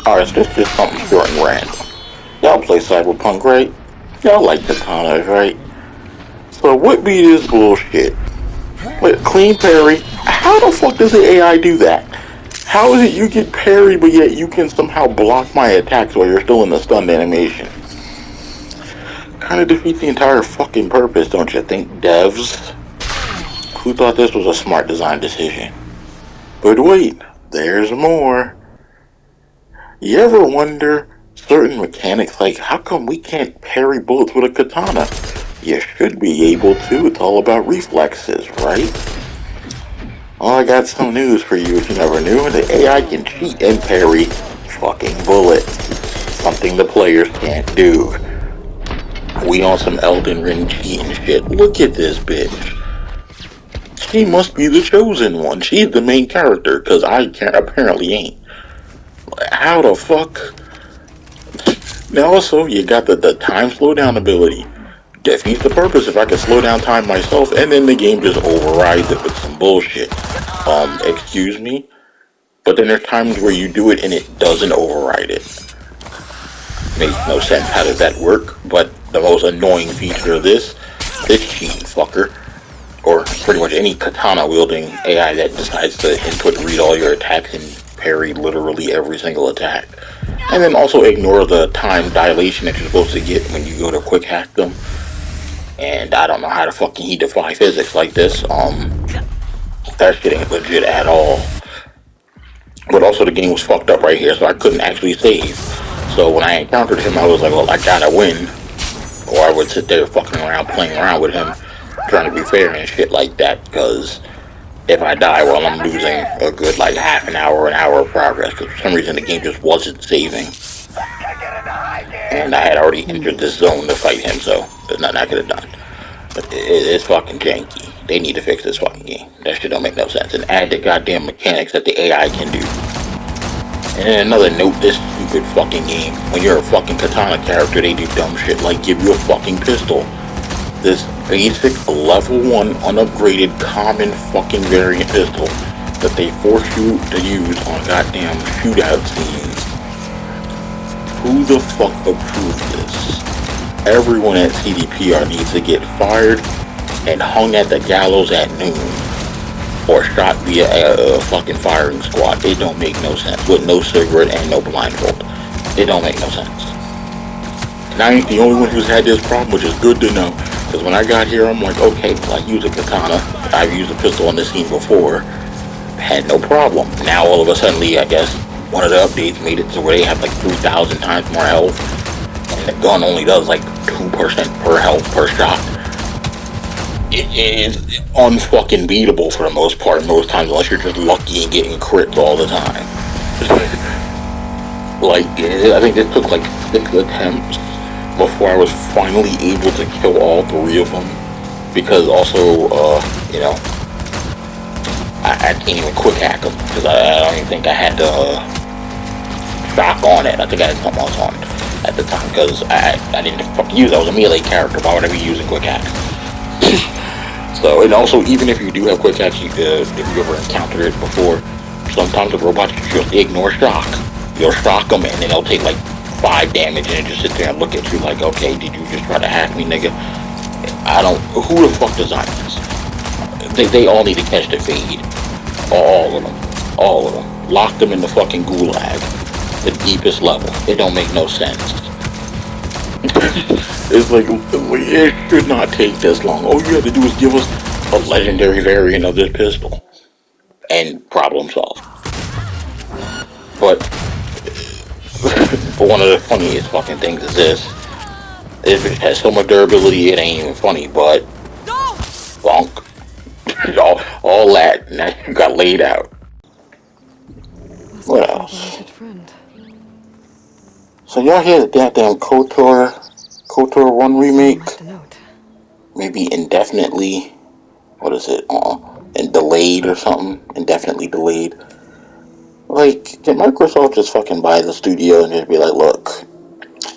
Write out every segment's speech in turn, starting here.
Alright, so this is something short and random. Y'all play Cyberpunk, right? Y'all like katanas, right? So what be this bullshit? Wait, clean parry? How the fuck does the AI do that? How is it you get parried, but yet you can somehow block my attacks while you're still in the stunned animation? Kinda defeats the entire fucking purpose, don't you think, devs? Who thought this was a smart design decision? But wait, there's more. You ever wonder certain mechanics like how come we can't parry bullets with a katana? You should be able to, it's all about reflexes, right? Well, I got some news for you if you never knew. The AI can cheat and parry fucking bullets. Something the players can't do. We on some Elden Ring cheating shit. Look at this bitch. She must be the chosen one. She's the main character, cause I can't, apparently ain't. How the fuck? Now also, you got the time slowdown ability. Defeats the purpose if I can slow down time myself, and then the game just overrides it with some bullshit. Excuse me? But then there's times where you do it and it doesn't override it. Makes no sense. How does that work? But the most annoying feature of this cheating fucker, or pretty much any katana wielding AI that decides to input read all your attacks and parry literally every single attack. And then also ignore the time dilation that you're supposed to get when you go to quick hack them. And I don't know how the fucking he defy physics like this. That shit ain't legit at all. But also the game was fucked up right here, so I couldn't actually save. So when I encountered him, I was like, well, I gotta win. Or I would sit there fucking around, playing around with him, trying to be fair and shit like that, because if I die, well, I'm losing a good, like, half an hour of progress, because for some reason the game just wasn't saving. And I had already entered this zone to fight him, so there's nothing I could have done. But it's fucking janky. They need to fix this fucking game. That shit don't make no sense. And add the goddamn mechanics that the AI can do. And another note, this stupid fucking game, when you're a fucking katana character, they do dumb shit like give you a fucking pistol. This basic level 1 unupgraded common fucking variant pistol that they force you to use on goddamn shootout scenes. Who the fuck approved this? Everyone at CDPR needs to get fired and hung at the gallows at noon. Or shot via a fucking firing squad. It don't make no sense. With no cigarette and no blindfold. It don't make no sense. And I ain't the only one who's had this problem, which is good to know. Because when I got here, I'm like, okay, well, I use a katana. I've used a pistol on this scene before. Had no problem. Now all of a sudden, I guess, one of the updates made it to where they have like 3,000 times more health. And the gun only does like 2% per health per shot. It is unfucking beatable for the most part, most times, unless you're just lucky and getting crits all the time. Like, I think it took like 6 attempts before I was finally able to kill all 3 of them. Because also, you know, I can't even quick hack them, because I don't even think I had the shock on it. I think I had something else on at the time, because I didn't fucking use it. I was a melee character, why would I be using quick hack? So, and also, even if you do have quick hacks, if you ever encountered it before, sometimes the robots just ignore shock. You'll shock them, and then they'll take like 5 damage, and just sit there and look at you like, okay, did you just try to hack me, nigga? Who the fuck designed this? They all need to catch the fade. All of them. Lock them in the fucking gulag. The deepest level. It don't make no sense. It's like, it should not take this long. All you have to do is give us a legendary variant of this pistol. And problem solved. But one of the funniest fucking things is this. If it has so much durability, it ain't even funny, but bonk. all that, and that you got laid out. What else? So y'all hear the goddamn Kotor 1 remake? Maybe indefinitely, what is it, and delayed or something, indefinitely delayed. Like, did Microsoft just fucking buy the studio and just be like, look,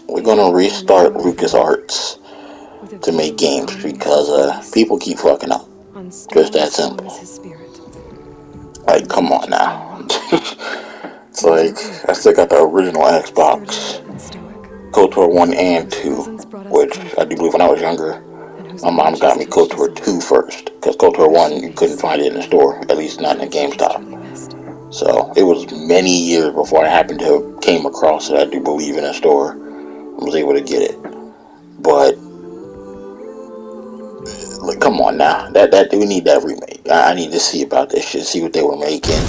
we're gonna restart LucasArts to make games because people keep fucking up. Just that simple. Like, come on now. It's like, I still got the original Xbox, Kotor 1 and 2, which I do believe when I was younger, my mom got me Kotor 2 first, because Kotor 1 you couldn't find it in the store, at least not in a GameStop. So it was many years before I happened to came across it, I do believe, in a store, and was able to get it. But like, come on now, that we need that remake. I need to see about this shit, see what they were making.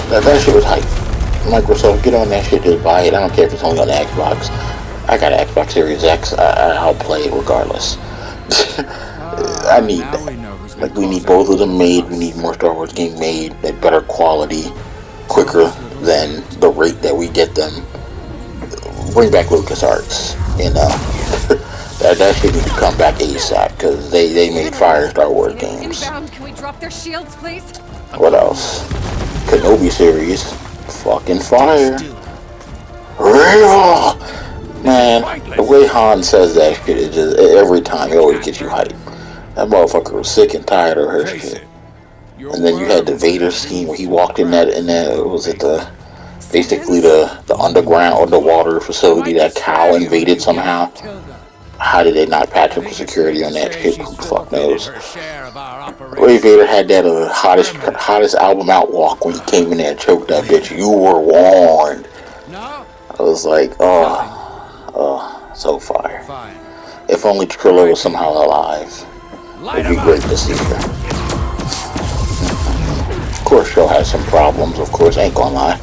That shit was hype. Microsoft, get on that shit, just buy it. I don't care if it's only on the Xbox. I got an Xbox Series X. I'll play it regardless. I need that. Like, we need both of them made. We need more Star Wars games made at better quality, quicker than the rate that we get them. Bring back LucasArts, you know. that shit needs to come back ASAP, because they made fire Star Wars games. Can we drop their shields, please? What else? Kenobi series, fucking fire. Man, the way Han says that shit, it just, every time, it always gets you hyped. That motherfucker was sick and tired of her shit. And then you had the Vader scene where he walked in that, was it basically the underwater facility that Cal invaded somehow. How did they not patch up the security on that shit? Who the fuck knows? Ray Vader had that hottest album out walk when he came in there and choked that bitch. You were warned. I was like, oh, so fire. If only Trilla was somehow alive, it'd be great to see her. Of course, she'll have some problems. Of course, ain't gonna lie,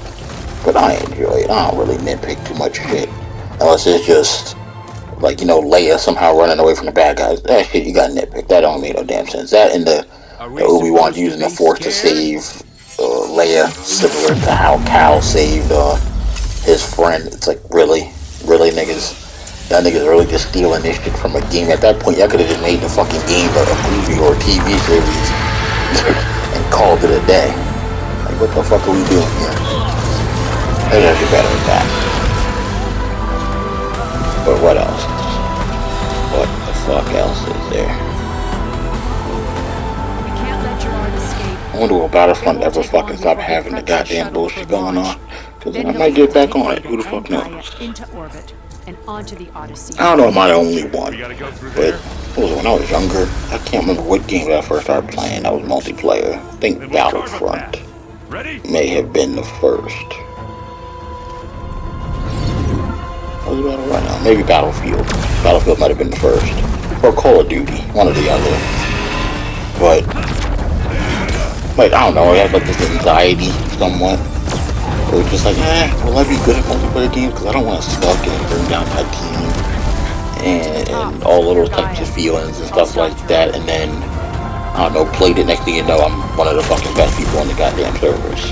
but I enjoy it. I don't really nitpick too much shit, unless it's just like, you know, Leia somehow running away from the bad guys. That shit you got nitpick. That don't make no damn sense. That and the Obi-Wan using the Force to save Leia, similar to how Cal saved his friend. It's like, really niggas. Y'all niggas really just stealing this shit from a game. At that point, y'all could have just made the fucking game a movie or a TV series and called it a day. Like, what the fuck are we doing here? They gotta do better than that. But what else? What the fuck else is there? I wonder will Battlefront ever fucking stop having the goddamn bullshit going on? Because then I might get back on it. Who the fuck knows? I don't know, am I the only one? But when I was younger, I can't remember what game I first started playing that was multiplayer. I think Battlefront may have been the first. What was Battle right now? Maybe Battlefield. Battlefield might have been the first. Or Call of Duty. One or the other. But, like, I don't know, I had like this anxiety somewhat. It was just like, will I be good at multiplayer games? Because I don't want to suck and bring down my team. And all of those types of feelings and stuff like that. And then, I don't know, played it, next thing you know, I'm one of the fucking best people on the goddamn servers.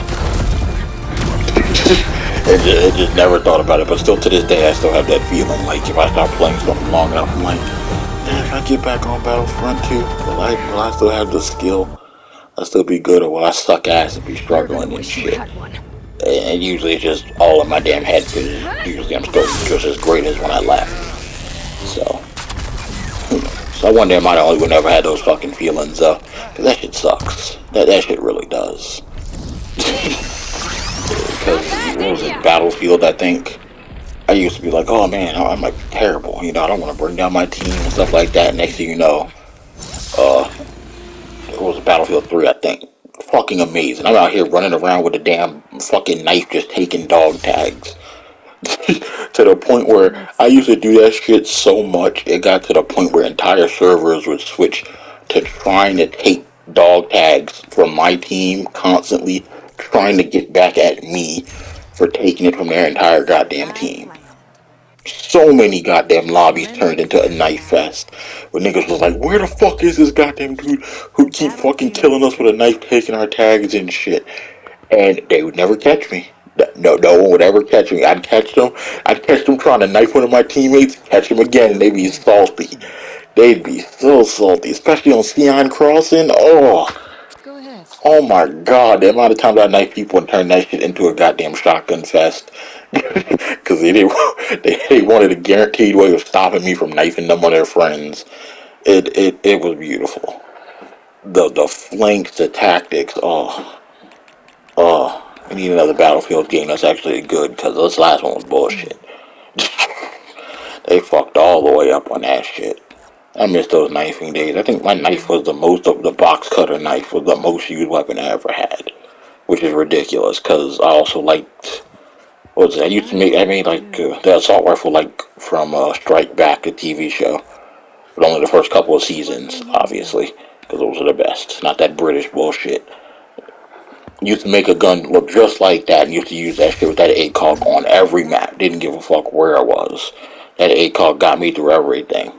I just never thought about it, but still to this day I still have that feeling. Like, if I start playing something long enough, I'm like, if I get back on Battlefront 2, will I still have the skill? I'll still be good, or will I suck ass and be struggling and shit? And usually it's just all in my damn head, because usually I'm still just as great as when I left. So, who knows? So I wonder am I the only one who never had those fucking feelings, because that shit sucks. That shit really does. Because, what was it, Battlefield, I think? I used to be like, oh man, I'm like terrible, you know, I don't want to bring down my team and stuff like that. Next thing you know, it was Battlefield 3, I think. Fucking amazing. I'm out here running around with a damn fucking knife just taking dog tags. To the point where I used to do that shit so much, it got to the point where entire servers would switch to trying to take dog tags from my team constantly, trying to get back at me for taking it from their entire goddamn team. So many goddamn lobbies turned into a knife fest. Where niggas was like, where the fuck is this goddamn dude who keep fucking killing us with a knife, taking our tags and shit? And they would never catch me. No one would ever catch me. I'd catch them trying to knife one of my teammates, catch them again, and they'd be salty. They'd be so salty, especially on Sion Crossing. Oh my god, the amount of times I knife people and turn that shit into a goddamn shotgun fest. Because they wanted a guaranteed way of stopping me from knifing them or their friends. It was beautiful. The flanks, the tactics, We need another Battlefield game that's actually good, because this last one was bullshit. They fucked all the way up on that shit. I miss those knifing days. I think my knife was the most of the box cutter knife was the most used weapon I ever had, which is ridiculous. Because I also liked what was it? I made like the assault rifle like from Strike Back, a TV show, but only the first couple of seasons, obviously, because those are the best. Not that British bullshit. Used to make a gun look just like that, and used to use that shit with that ACOG on every map. Didn't give a fuck where it was. That ACOG got me through everything.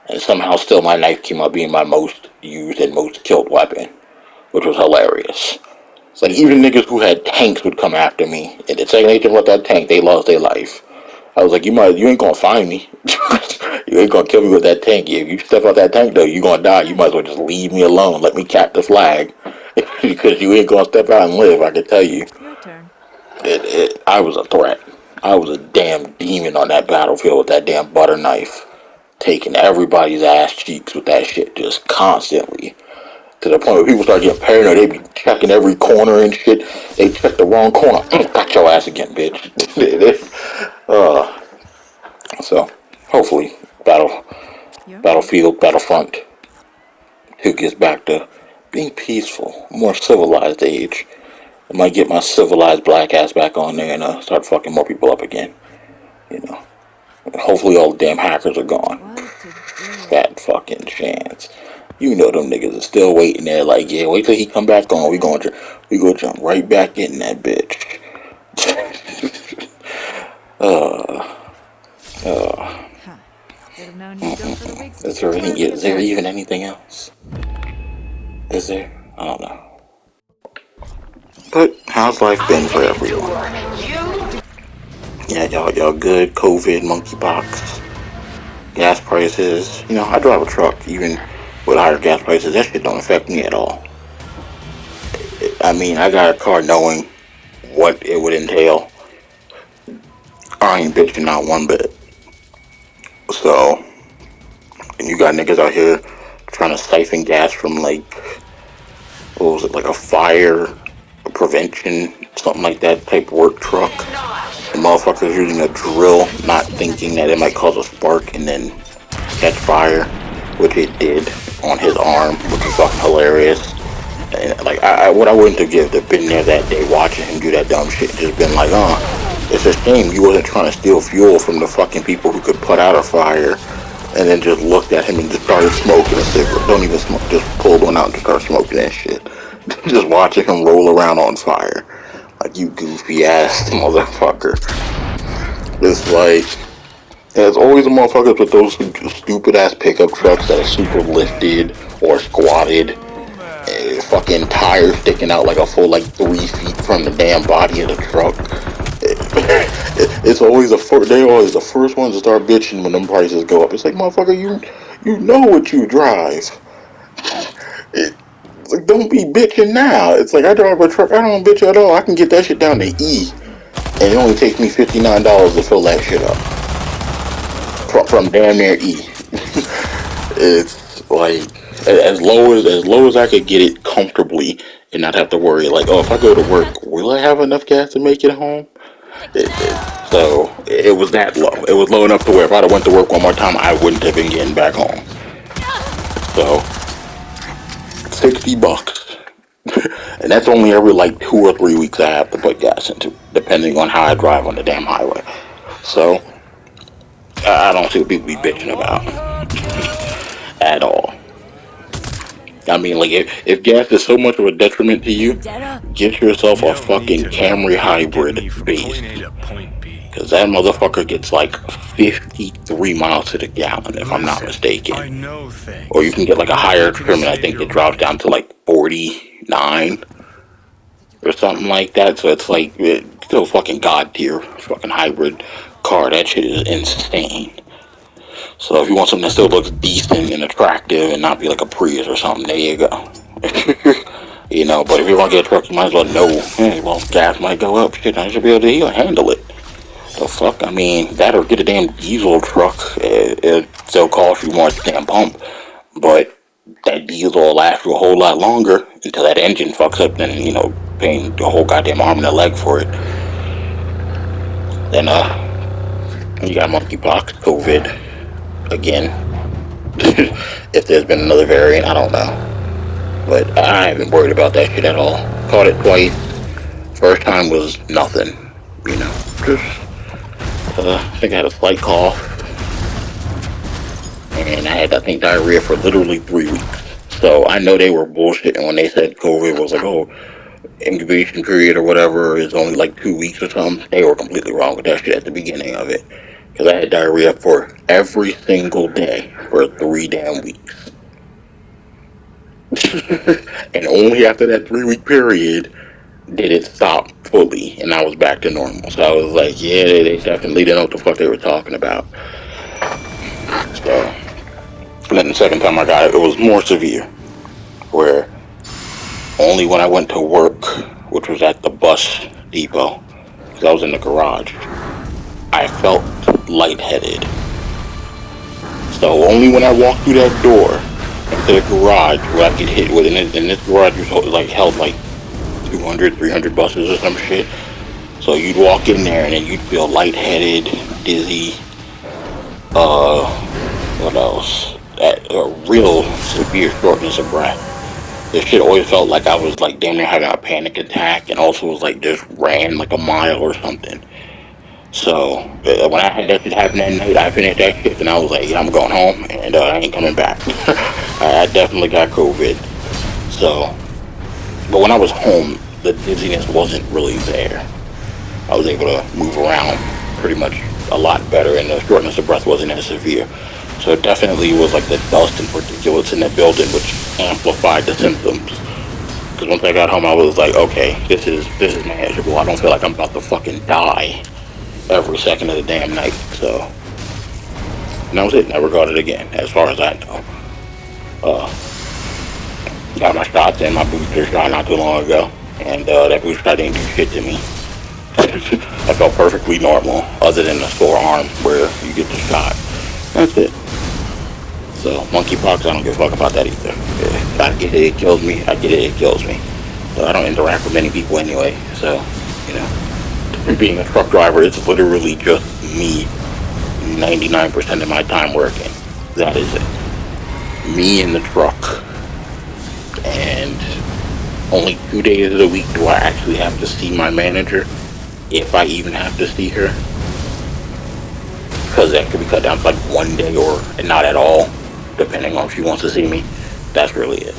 And somehow still my knife came out being my most used and most killed weapon, which was hilarious. It's like even niggas who had tanks would come after me, and the second they took out that tank, they lost their life. I was like, you ain't gonna find me. You ain't gonna kill me with that tank. If you step out that tank though, you gonna die. You might as well just leave me alone. Let me cap the flag. Because you ain't gonna step out and live, I can tell you. Your turn. I was a threat. I was a damn demon on that battlefield with that damn butter knife. Taking everybody's ass cheeks with that shit just constantly. To the point where people start getting paranoid, they be checking every corner and shit. They check the wrong corner. Got your ass again, bitch. So, hopefully, Battlefront 2 gets back to being peaceful, more civilized age. I might get my civilized black ass back on there and start fucking more people up again. You know. Hopefully all the damn hackers are gone. Fat fucking chance. You know them niggas are still waiting there like, yeah, wait till he come back on. We gonna jump right back in that bitch. Is there even anything else? Is there? I don't know. But how's life been for everyone? Yeah, y'all good? COVID, monkeypox, gas prices. You know, I drive a truck. Even with higher gas prices, that shit don't affect me at all. I mean, I got a car knowing what it would entail. I ain't bitching not one bit. So, and you got niggas out here trying to siphon gas from like, what was it, like a fire prevention, something like that type work truck. The motherfuckers using a drill, not thinking that it might cause a spark and then catch fire, which it did on his arm, which is fucking hilarious. And like, what I wouldn't have been there that day watching him do that dumb shit, just been like, it's a shame you wasn't trying to steal fuel from the fucking people who could put out a fire, and then just looked at him and just started smoking a cigarette. Don't even smoke, just pulled one out and just started smoking that shit. Just watching him roll around on fire. Like, you goofy ass motherfucker. It's like, there's always a motherfuckers with those stupid ass pickup trucks that are super lifted or squatted. Fucking tires sticking out like a full 3 feet from the damn body of the truck. It's always they're always the first ones to start bitching when them prices go up. It's like, motherfucker, you know what you drive. It's like, don't be bitching now. It's like, I drive a truck, I don't bitch at all. I can get that shit down to E, and it only takes me $59 to fill that shit up. From damn near E. It's like, as low as I could get it comfortably and not have to worry, like, oh, if I go to work, will I have enough gas to make it home? So it was that low. It was low enough to where if I'd have went to work one more time, I wouldn't have been getting back home. So $60, and that's only every 2 or 3 weeks I have to put gas into, depending on how I drive on the damn highway. So I don't see what people be bitching about at all. I mean, like, if gas is so much of a detriment to you, get yourself a fucking Camry hybrid base. Because that motherfucker gets 53 miles to the gallon, if I'm not mistaken. Or you can get a higher trim, and I think it drops down to 49 or something like that. So it's it's still fucking god tier fucking hybrid car. That shit is insane. So if you want something that still looks decent and attractive and not be like a Prius or something, there you go. You know, but if you want to get a truck, you might as well know, hey, well, gas might go up. Shit, I should be able to handle it. The fuck? I mean, that or get a damn diesel truck. It still costs you more at the damn pump. But that diesel will last you a whole lot longer until that engine fucks up. Then, paying the whole goddamn arm and a leg for it. Then you got monkeypox, COVID again. If there's been another variant, I don't know, but I haven't worried about that shit at all. Caught it twice. First time was nothing, just I think I had a slight cough, and I had, I think, diarrhea for literally 3 weeks. So I know they were bullshitting when they said COVID was like, oh, incubation period or whatever is only like 2 weeks or something. They were completely wrong with that shit at the beginning of it, because I had diarrhea for every single day for 3 damn weeks. And only after that 3 week period did it stop fully, and I was back to normal. So I was like, yeah, they definitely didn't know what the fuck they were talking about. So, and then the second time I got it, it was more severe, where only when I went to work, which was at the bus depot, because I was in the garage, I felt lightheaded. So only when I walked through that door into the garage where I get hit with it, and this garage was like held like 200, 300 buses or some shit. So you'd walk in there and then you'd feel lightheaded, dizzy, what else? A real severe shortness of breath. This shit always felt like I was like damn near having a panic attack, and also was like just ran like a mile or something. So when I had that shit happen that night, I finished that shit and I was like, yeah, I'm going home and I ain't coming back. I definitely got COVID. So, but when I was home, the dizziness wasn't really there. I was able to move around pretty much a lot better, and the shortness of breath wasn't as severe. So it definitely was like the dust and particulates in the building which amplified the symptoms. Because once I got home, I was like, okay, this is manageable. I don't feel like I'm about to fucking die every second of the damn night. So, and that was it. Never got it again, as far as I know. Got my shots and my booster shot not too long ago, and that booster shot didn't do shit to me. I felt perfectly normal, other than the sore arm where you get the shot. That's it. So, monkeypox, I don't give a fuck about that either. If I get it, it kills me. I get it, it kills me. So I don't interact with many people anyway. So, being a truck driver, it's literally just me 99% of my time working. That is it. Me in the truck. And only 2 days of the week do I actually have to see my manager, if I even have to see her. Because that could be cut down to like 1 day or not at all, depending on if she wants to see me. That's really it.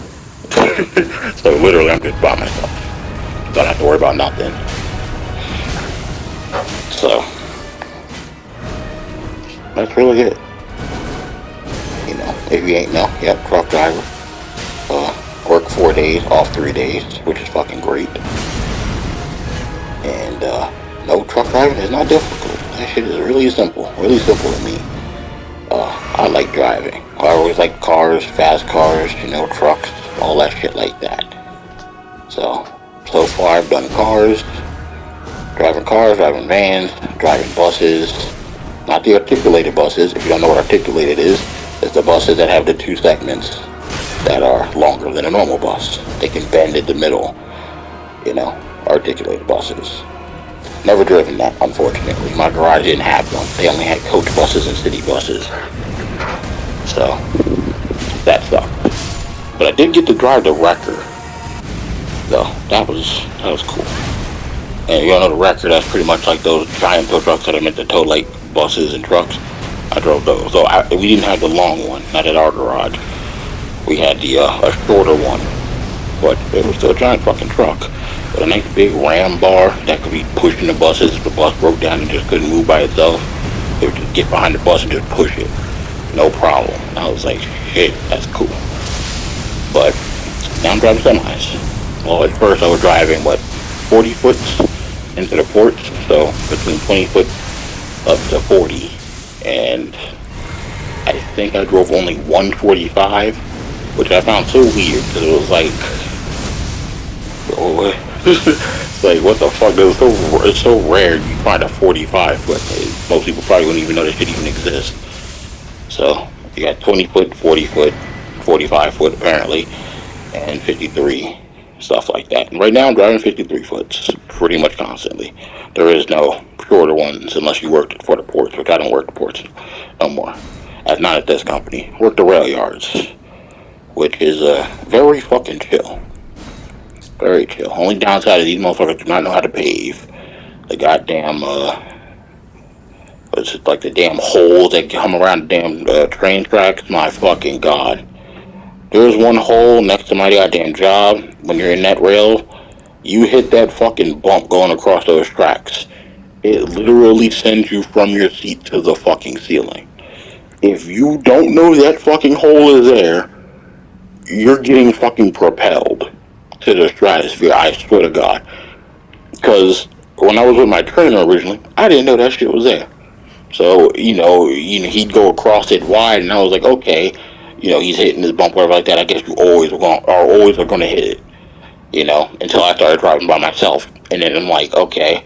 So literally I'm just by myself. Don't have to worry about nothing. So that's really it. If you ain't know, yep, truck driver. Work 4 days, off 3 days, which is fucking great. And no, truck driving is not difficult. That shit is really simple to me. I like driving. I always like cars, fast cars, trucks, all that shit like that. So far I've done cars, driving vans, driving buses. Not the articulated buses. If you don't know what articulated is, it's the buses that have the 2 segments that are longer than a normal bus. They can bend in the middle, articulated buses. Never driven that, unfortunately. My garage didn't have one. They only had coach buses and city buses. So, that sucked. But I did get to drive the Wrecker. So, that was cool. And you all know the Wrecker, that's pretty much like those giant tow trucks that are meant to tow like buses and trucks. I drove those. So we didn't have the long one, not at our garage. We had a shorter one, but it was still a giant fucking truck with a nice big ram bar that could be pushing the buses if the bus broke down and just couldn't move by itself. It would just get behind the bus and just push it, no problem. And I was like, shit, that's cool. But now I'm driving semis. Well, at first I was driving 40 foot into the ports, so between 20 foot up to 40, and I think I drove only 145, which I found so weird, because it was like, it's like, what the fuck, it's so rare you find a 45 foot. Most people probably wouldn't even know that shit even exists. So you got 20 foot, 40 foot, 45 foot apparently, and 53. stuff like that. And right now I'm driving 53 foots pretty much constantly. There is no shorter ones unless you work for the ports, which I don't work the ports no more. Not at this company. Work the rail yards, which is very fucking chill. Very chill. Only downside is these motherfuckers do not know how to pave. The goddamn it's like the damn holes that come around the damn train tracks. My fucking god. There's one hole next to my goddamn job. When you're in that rail, you hit that fucking bump going across those tracks. It literally sends you from your seat to the fucking ceiling. If you don't know that fucking hole is there, you're getting fucking propelled to the stratosphere, I swear to God. Because when I was with my trainer originally, I didn't know that shit was there. So, he'd go across it wide, and I was like, okay, he's hitting this bump, whatever like that. I guess you always are going to hit it, until I started driving by myself. And then I'm like, okay,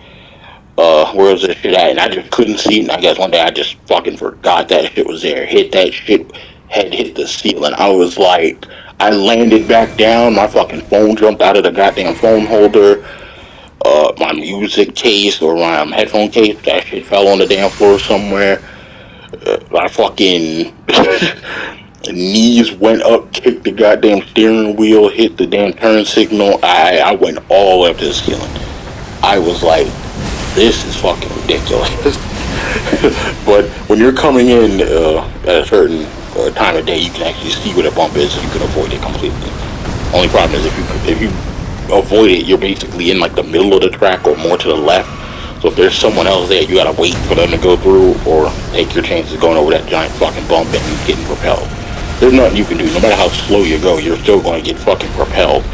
where's this shit at? And I just couldn't see it. And I guess one day I just fucking forgot that shit was there. Hit that shit, head hit the ceiling. I was like, I landed back down. My fucking phone jumped out of the goddamn phone holder. My music case or my headphone case, that shit fell on the damn floor somewhere. My fucking knees went up, kicked the goddamn steering wheel, hit the damn turn signal. I went all the way up to the ceiling. I was like, this is fucking ridiculous. But when you're coming in at a certain time of day, you can actually see where the bump is, so you can avoid it completely. Only problem is if you avoid it, you're basically in like the middle of the track or more to the left. So if there's someone else there, you gotta wait for them to go through or take your chances going over that giant fucking bump and getting propelled. There's nothing you can do. No matter how slow you go, you're still going to get fucking propelled.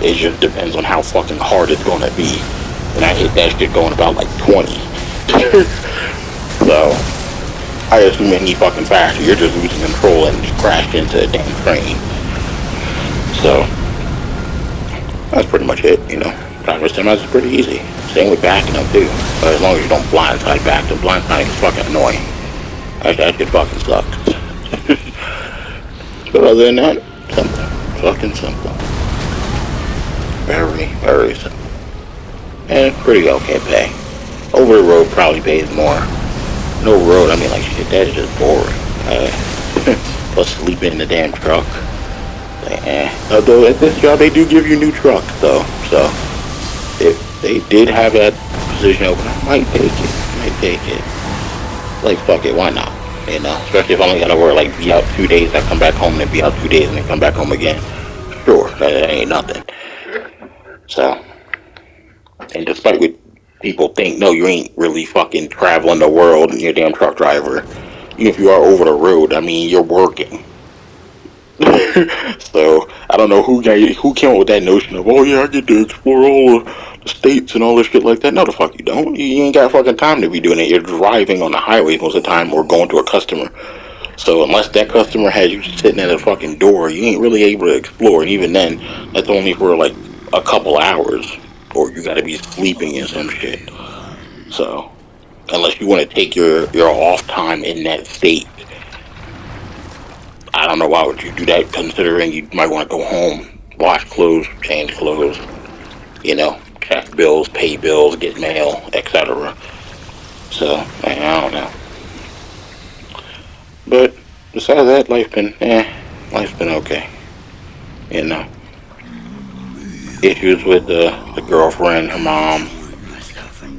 It just depends on how fucking hard it's going to be. And I hit that shit going about like 20. So, I assume any fucking faster, you're just losing control and just crashed into a damn train. So, that's pretty much it, Driver's semis is pretty easy. Same with backing up too. But as long as you don't blindside back, the blindsiding is fucking annoying. That shit fucking sucks. But other than that, simple. Fucking simple. Very, very simple. And pretty okay pay. Over the road probably pays more. No road, I mean like shit, that is just boring. Plus sleeping in the damn truck. Although at this job they do give you new trucks though. So if they did have that position open, I might take it. Like fuck it, why not? Especially if I only gotta work like be out 2 days, I come back home and be out 2 days and then come back home again. Sure, that ain't nothing. So, and despite what people think, no, you ain't really fucking traveling the world and you're a damn truck driver. Even if you are over the road, I mean, you're working. So, I don't know who came up with that notion of, oh yeah, I get to explore all the states and all this shit like that. No, the fuck you don't. You ain't got fucking time to be doing it. You're driving on the highway most of the time or going to a customer. So unless that customer has you sitting at a fucking door, you ain't really able to explore. And even then, that's only for like a couple hours. Or you gotta be sleeping in some shit. So, unless you want to take your off time in that state, I don't know why would you do that, considering you might want to go home, wash clothes, change clothes, check bills, pay bills, get mail, etc. So, I don't know. But besides that, life's been okay. Issues with the girlfriend, her mom,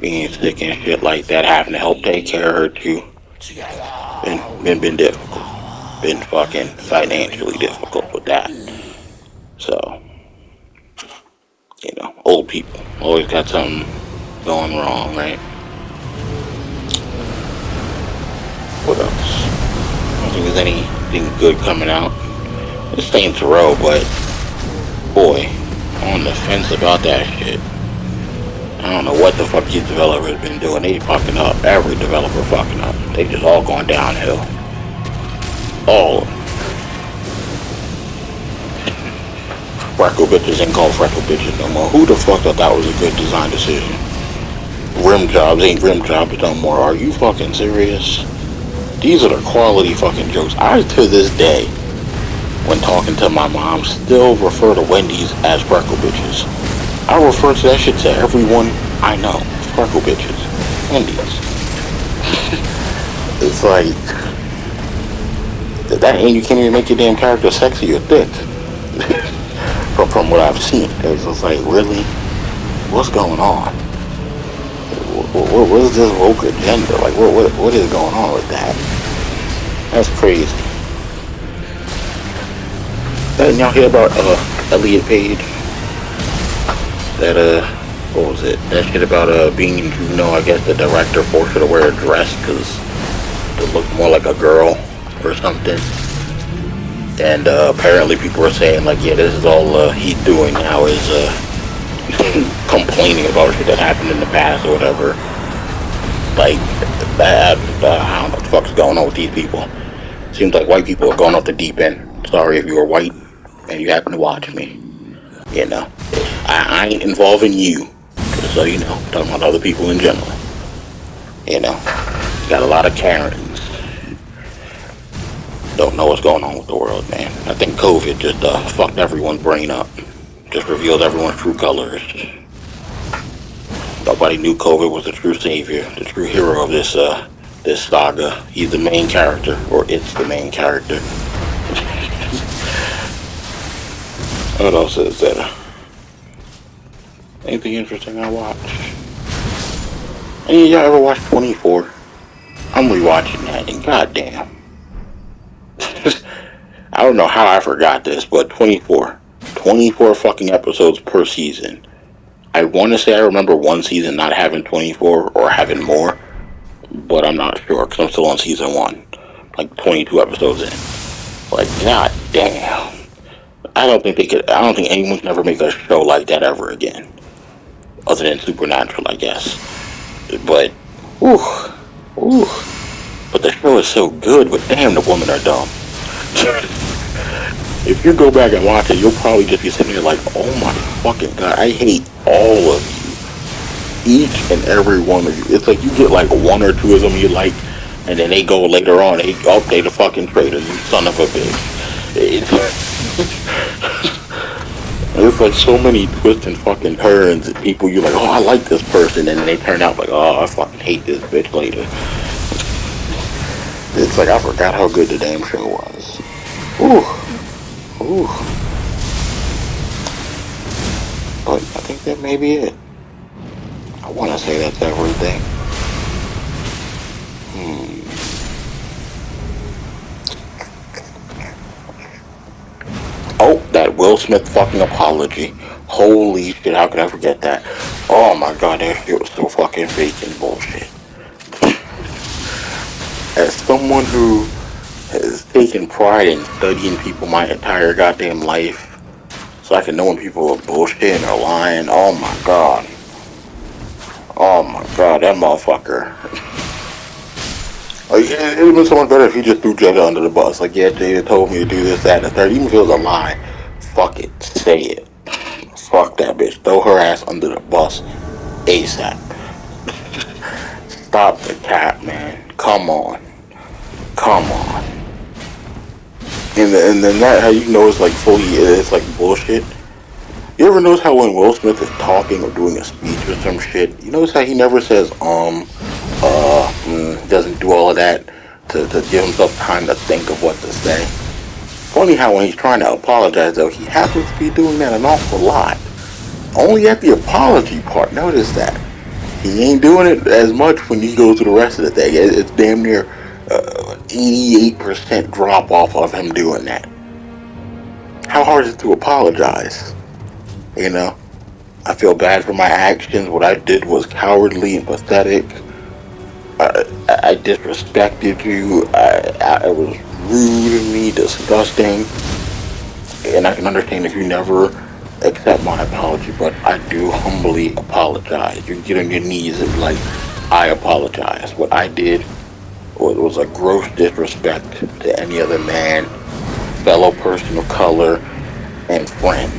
being sick and shit like that, having to help take care of her too. Been difficult. Been fucking financially difficult with that. So, old people always got something going wrong, right? What else? I don't think there's anything good coming out. It's Saints Row, but boy, I'm on the fence about that shit. I don't know what the fuck these developers been doing. They fucking up. Every developer fucking up. They just all going downhill. All of them. Freckle bitches ain't called freckle bitches no more. Who the fuck thought that was a good design decision? Rim jobs ain't rim jobs no more. Are you fucking serious? These are the quality fucking jokes. To this day, when talking to my mom, still refer to Wendy's as freckle bitches. I refer to that shit to everyone I know. Freckle bitches. Wendy's. It's like, that ain't, you can't even make your damn character sexy or thick. from what I've seen. It's just like, really? What's going on? What is this woke agenda? Like, what is going on with that? That's crazy. Didn't y'all hear about Elliot Page? That what was it? That shit about being in Juno. I guess the director forced her to wear a dress because it looked more like a girl or something. And apparently people were saying like, yeah, this is all he's doing now is complaining about shit that happened in the past or whatever. Like, I don't know what the fuck's going on with these people. Seems like white people are going off the deep end. Sorry if you were white and you happen to watch me. You know, I ain't involving you, just so you know. I'm talking about other people in general. You know, got a lot of Karens. Don't know what's going on with the world, man. I think COVID just fucked everyone's brain up. Just revealed everyone's true colors. Nobody knew COVID was the true savior, the true hero of this saga. He's the main character, or it's the main character. What else is there? Anything interesting I watch? Any of y'all ever watch 24? I'm rewatching that, and goddamn. I don't know how I forgot this, but 24 fucking episodes per season. I want to say I remember one season not having 24 or having more, but I'm not sure because I'm still on season 1, like 22 episodes in. Like, god damn. I don't think anyone can ever make a show like that ever again, other than Supernatural, I guess. But, but the show is so good, but damn, the women are dumb. If you go back and watch it, you'll probably just be sitting there like, oh my fucking god, I hate all of you. Each and every one of you. It's like you get like one or two of them you like, and then they go later on, they the fucking traitors, you son of a bitch. It's like so many twists and fucking turns and people you're like, oh, I like this person, and then they turn out like, oh, I fucking hate this bitch later. It's like I forgot how good the damn show was. Ooh. But I think that may be it. I want to say that's everything. Oh, that Will Smith fucking apology. Holy shit, how could I forget that? Oh my god, that shit was so fucking fake and bullshit. As someone who has taken pride in studying people my entire goddamn life, so I can know when people are bullshitting or lying, oh my god, that motherfucker. Like, it would have been so much better if he just threw Jada under the bus. Like, yeah, Jada told me to do this, that, and the third. Even if it was a lie, fuck it, say it. Fuck that bitch. Throw her ass under the bus ASAP. Stop the cap, man. Come on. And then that, how you know it's like it's like bullshit. You ever notice how when Will Smith is talking or doing a speech or some shit, you notice how he never says, doesn't do all of that to give himself time to think of what to say. Funny how when he's trying to apologize though, he happens to be doing that an awful lot. Only at the apology part, notice that. He ain't doing it as much when he goes to the rest of the thing. It's damn near 88% drop off of him doing that. How hard is it to apologize? You know, I feel bad for my actions. What I did was cowardly and pathetic. I disrespected you. I was rude to me, disgusting. And I can understand if you never accept my apology, but I do humbly apologize. You get on your knees and be like, I apologize. What I did was a gross disrespect to any other man, fellow person of color, and friend.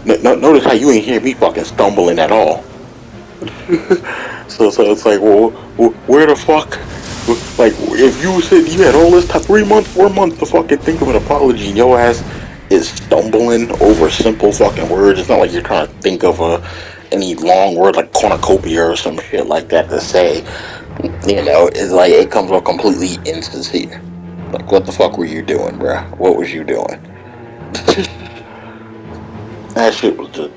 Notice how you ain't hear me fucking stumbling at all. So it's like, well, where the fuck Like, if you said you had all this time, 3 months, 4 months to fucking think of an apology, and your ass is stumbling over simple fucking words. It's not like you're trying to think of any long word like cornucopia or some shit like that to say. You know, it's like it comes off completely insincere. Like, what the fuck were you doing, bruh? What was you doing? That shit was just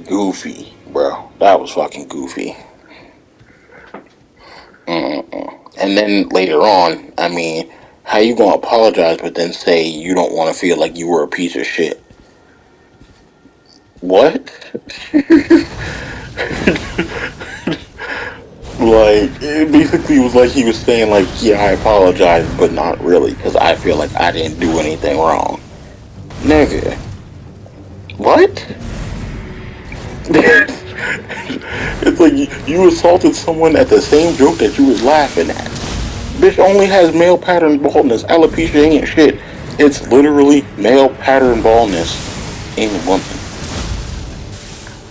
goofy, bro. That was fucking goofy. And then later on, I mean, how you gonna apologize but then say you don't want to feel like you were a piece of shit? What? Like, it basically was like he was saying, like, yeah, I apologize, but not really, because I feel like I didn't do anything wrong. Nigga. What? It's like you assaulted someone at the same joke that you was laughing at. Bitch only has male pattern baldness. Alopecia ain't shit. It's literally male pattern baldness in women.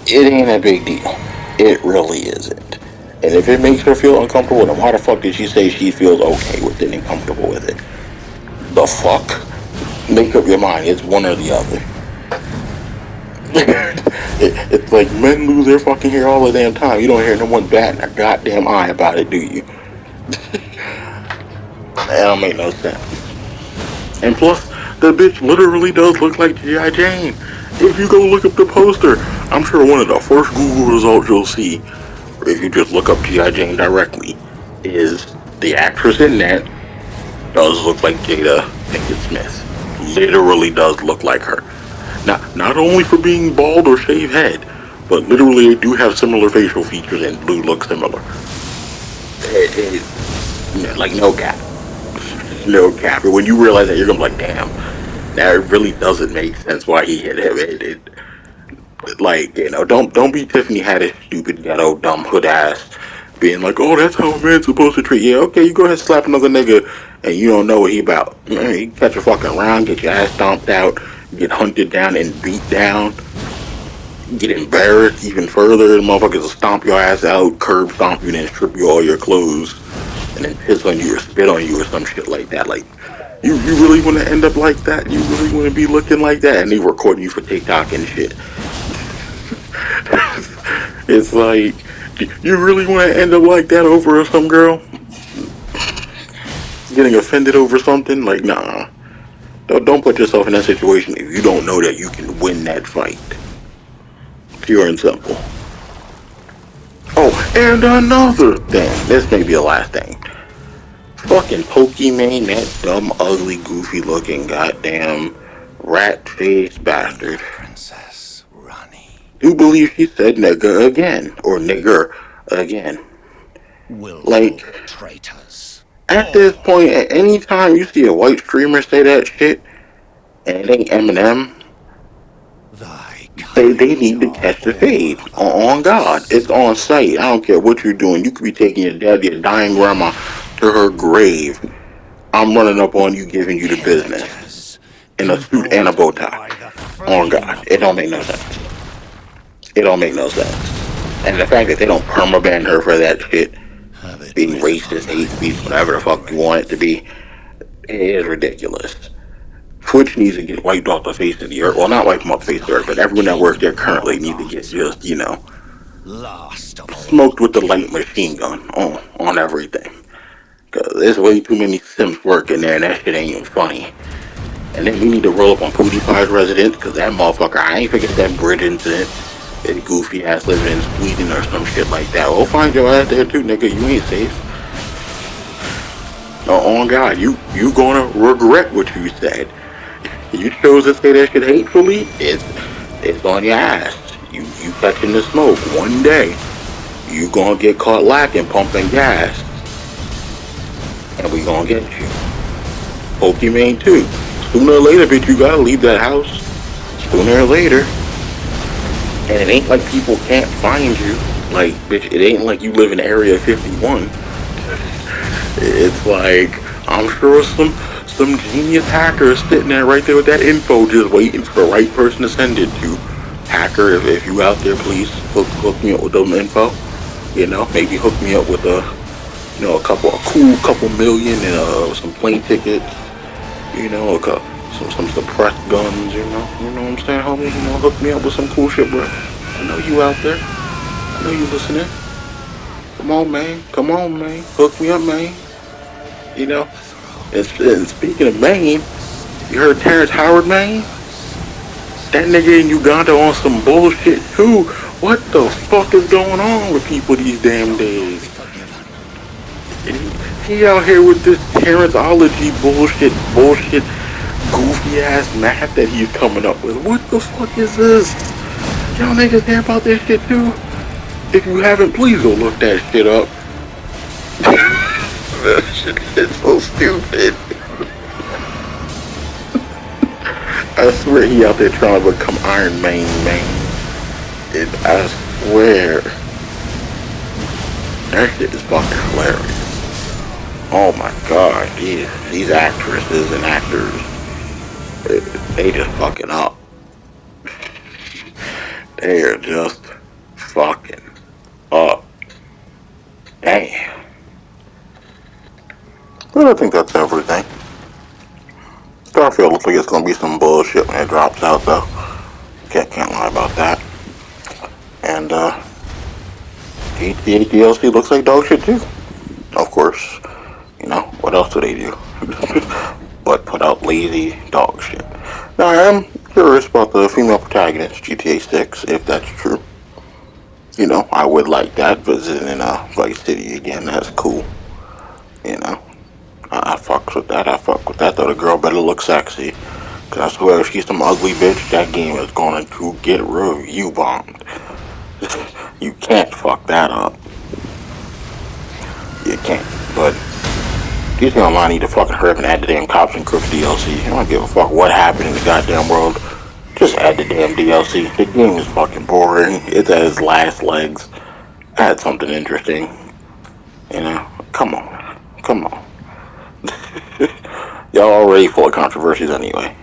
It ain't a big deal. It really isn't. And if it makes her feel uncomfortable, then why the fuck did she say she feels okay with it and comfortable with it? The fuck? Make up your mind. It's one or the other. It's like men lose their fucking hair all the damn time. You don't hear no one batting a goddamn eye about it, do you? That don't make no sense. And plus, the bitch literally does look like G.I. Jane. If you go look up the poster, I'm sure one of the first Google results you'll see, if you just look up G.I. Jane directly, is the actress in that does look like Jada Pinkett Smith. Literally does look like her. Not only for being bald or shaved head, but literally they do have similar facial features and do look similar. Like no cap. No cap. But when you realize that, you're gonna be like, damn, that really doesn't make sense why he hit him. Like, you know, don't be Tiffany Haddish, stupid ghetto dumb hood ass, being like, oh, that's how a man's supposed to treat you. Yeah, okay, you go ahead and slap another nigga, and you don't know what he about. You catch a fucking round, get your ass stomped out, get hunted down and beat down, get embarrassed even further. The motherfuckers will stomp your ass out, curb stomp you, then strip you all your clothes, and then piss on you or spit on you or some shit like that. Like, you really want to end up like that? You really want to be looking like that? And they recording you for TikTok and shit. It's like, you really want to end up like that over some girl? Getting offended over something? Like, nah. Don't put yourself in that situation if you don't know that you can win that fight. Pure and simple. Oh, and another thing. This may be the last thing. Fucking Pokemon, that dumb, ugly, goofy looking goddamn rat-faced bastard. Princess Rani. Do believe she said nigga again. Or nigger again. Willful Like, traitors. at this point, at any time you see a white streamer say that shit, and it ain't Eminem, they need to catch the fade. On God. It's on site. I don't care what you're doing. You could be taking your dying grandma to her grave. I'm running up on you, giving you the business. In a suit and a bow tie. On God. It don't make no sense. It don't make no sense. And the fact that they don't permaban her for that shit, being racist, hate speech, whatever the fuck you want it to be, it is ridiculous. Twitch needs to get wiped off the face of the earth. Well, not wiped off the face of the earth, but everyone that works there currently needs to get just, you know, smoked with the light machine gun on everything. Because there's way too many Sims working there, and that shit ain't even funny. And then we need to roll up on PewDiePie's residence, because that motherfucker, I ain't forget that bridge incident. That goofy ass living in Sweden or some shit like that. We'll find your ass there too, nigga. You ain't safe. On God, you gonna regret what you said. You chose to say that shit hatefully, it's on your ass. You catching the smoke one day. You gonna get caught lacking, pumping gas. And we gonna get you. Pokemon too. Sooner or later, bitch, you gotta leave that house. Sooner or later. And it ain't like people can't find you. Like, bitch, it ain't like you live in Area 51. It's like, I'm sure some genius hacker is sitting there right there with that info, just waiting for the right person to send it to. Hacker, if you out there, please hook me up with those info. You know, maybe hook me up with a cool couple million and some plane tickets. Some suppressed guns. You know what I'm saying, homie. Hook me up with some cool shit, bro. I know you out there. I know you listening. Come on, man. Come on, man. Hook me up, man. You know. And speaking of Maine, you heard Terrence Howard, man? That nigga in Uganda on some bullshit too. What the fuck is going on with people these damn days? He out here with this Terrenceology bullshit, goofy ass math that he's coming up with. What the fuck is this? Y'all niggas hear about this shit too? If you haven't, please go look that shit up. That shit is so stupid. I swear he out there trying to become Iron Man. And I swear that shit is fucking hilarious. Oh my god, these actresses and actors, they just fucking up. They are just fucking up. Damn. But I think that's everything. Starfield looks like it's gonna be some bullshit when it drops out, though. Can't lie about that. And GTA DLC looks like dog shit too. Of course, what else do they do? But put out lazy dog shit. Now I am curious about the female protagonist, GTA 6, if that's true. I would like that visiting in Vice City again. That's cool. I fucks with that. I fuck with that. Though the girl better look sexy. Cause I swear if she's some ugly bitch, that game is going to get review bombed. You can't fuck that up. You can't. But Disney Online need to fucking hurry up and add the damn Cops and Crooks DLC. I don't give a fuck what happened in the goddamn world. Just add the damn DLC. The game is fucking boring. It's at its last legs. Add something interesting. Come on. Y'all already full of controversies anyway.